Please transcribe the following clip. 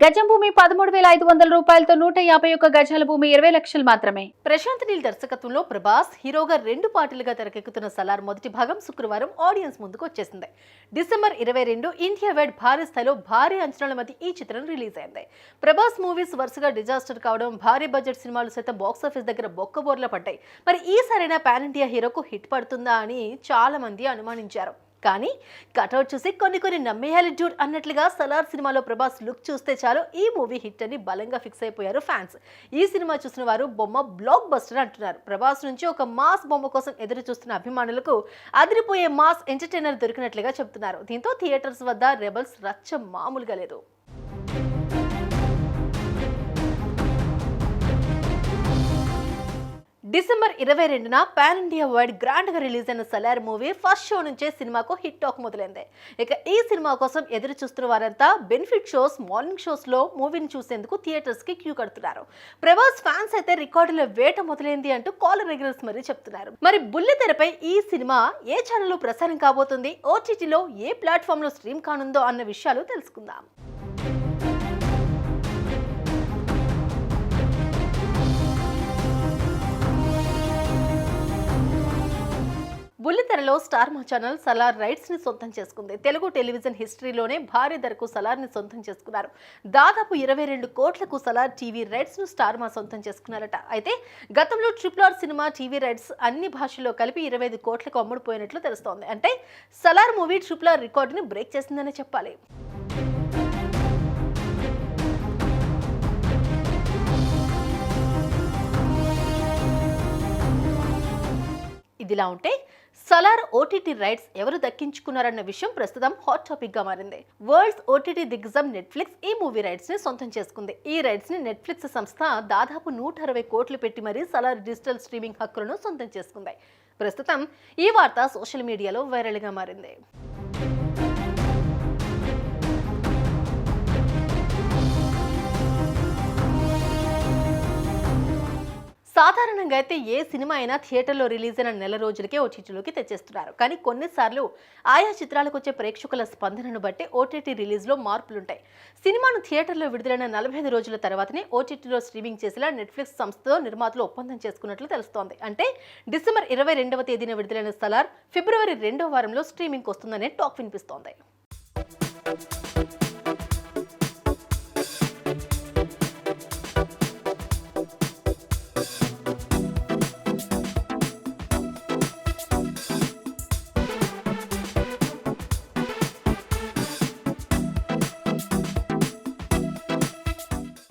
గజం భూమి 13,500 రూపాయలతో 151 గజాల భూమి 20 లక్షలు మాత్రమే. ప్రశాంత్ నీల్ దర్శకత్వంలో ప్రభాస్ హీరోగా 2 పార్టీలుగా తెరకెక్కుతున్న సలార్ మొదటి భాగం శుక్రవారం ఆడియన్స్ ముందుకు వచ్చేసింది. డిసెంబర్ 22 ఇండియా వైడ్ భారీ స్థాయిలో భారీ అంచనాల మధ్య ఈ చిత్రం రిలీజ్ అయింది. ప్రభాస్ మూవీస్ వరుసగా డిజాస్టర్ కావడం, భారీ బడ్జెట్ సినిమాలు సైతం బాక్సాఫీస్ దగ్గర బొక్కబోర్ల పడ్డాయి. మరి ఈసారైనా పాన్ ఇండియా హీరోకు హిట్ పడుతుందా అని చాలా మంది అనుమానించారు. కానీ కటౌట్ చూసి కొన్ని నమ్మేయాలి డ్యూడ్ అన్నట్లుగా సలార్ సినిమాలో ప్రభాస్ లుక్ చూస్తే చాలు ఈ మూవీ హిట్ అని బలంగా ఫిక్స్ అయిపోయారు ఫ్యాన్స్. ఈ సినిమా చూసిన వారు బొమ్మ బ్లాక్ బస్టర్ అంటున్నారు. ప్రభాస్ నుంచి ఒక మాస్ బొమ్మ కోసం ఎదురు చూస్తున్న అభిమానులకు అదిరిపోయే మాస్ ఎంటర్టైనర్ దొరికినట్లుగా చెప్తున్నారు. దీంతో థియేటర్స్ వద్ద రెబల్స్ రచ్చ మామూలుగా లేదు. డిసెంబర్ 22న పాన్ ఇండియా వైడ్ గ్రాండ్ గా రిలీజ్ అయిన సలార్ మూవీ ఫస్ట్ షో నుంచే సినిమాకు హిట్ టాక్ మొదలైంది. ఇక ఈ సినిమా కోసం ఎదురు చూస్తున్న వారంతా బెనిఫిట్ షోస్, మార్నింగ్ షోస్ లో మూవీని చూసేందుకు థియేటర్స్ కి క్యూ కడుతున్నారు. ప్రభాస్ ఫ్యాన్స్ అయితే రికార్డుల వేట మొదలైంది అంటూ కాలర్ రెగ్యులర్స్ మరీ చెప్తున్నారు. మరి బుల్లితెరపై ఈ సినిమా ఏ ఛానల్లో ప్రసారం కాబోతుంది, ఓటీటీలో ఏ ప్లాట్ఫామ్ లో స్ట్రీమ్ కానుందో అన్న విషయాలు తెలుసుకుందాం. బుల్లితెరలో స్టార్ మా ఛానల్ సలార్ రైట్స్ ని సొంతం చేసుకుంది. తెలుగు టెలివిజన్ హిస్టరీలోనే భారీ ధరకు సలార్ ని సొంతం చేసుకున్నారు. దాదాపు 22 కోట్లకు సలార్ టీవీ రైట్స్ ను స్టార్ మా సొంతం చేసుకున్నారట. అయితే గతంలో RRR సినిమా టీవీ రైట్స్ అన్ని భాషల్లో కలిపి 25 కోట్లకు అమ్ముడుపోయినట్లు తెలుస్తోంది. అంటే సలార్ మూవీ RRR రికార్డుని బ్రేక్ చేసిందనే చెప్పాలి. ఇదిలా ఉంటే సలార్ ఓటీటీ రైట్స్ ఎవరు దక్కించుకున్నారన్న విషయం ప్రస్తుతం హాట్ టాపిక్ గా మారింది. వరల్డ్స్ ఓటీటీ దిగ్గజం నెట్ఫ్లిక్స్ ఈ మూవీ రైట్స్ ని సొంతం చేసుకుంది. ఈ రైట్స్ ని నెట్ఫ్లిక్స్ సంస్థ దాదాపు 160 కోట్లు పెట్టి మరీ సలార్ డిజిటల్ స్ట్రీమింగ్ హక్కులను సొంతం చేసుకుంది. ప్రస్తుతం ఈ వార్త సోషల్ మీడియాలో వైరల్ గా మారింది. సాధారణంగా అయితే ఏ సినిమా అయినా థియేటర్లో రిలీజ్ అయిన నెల రోజులకే ఓటీటీలోకి తెచ్చేస్తున్నారు. కానీ కొన్నిసార్లు ఆయా చిత్రాలకు వచ్చే ప్రేక్షకుల స్పందనను బట్టి ఓటీటీ రిలీజ్లో మార్పులుంటాయి. సినిమాను థియేటర్లో విడుదలైన 45 రోజుల తర్వాతనే ఓటీటీలో స్ట్రీమింగ్ చేసేలా నెట్ఫ్లిక్స్ సంస్థతో నిర్మాతలు ఒప్పందం చేసుకున్నట్లు తెలుస్తోంది. అంటే డిసెంబర్ 22వ తేదీన విడుదలైన సలార్ ఫిబ్రవరి 2వ వారంలో స్ట్రీమింగ్కి వస్తుందనే టాక్ వినిపిస్తోంది.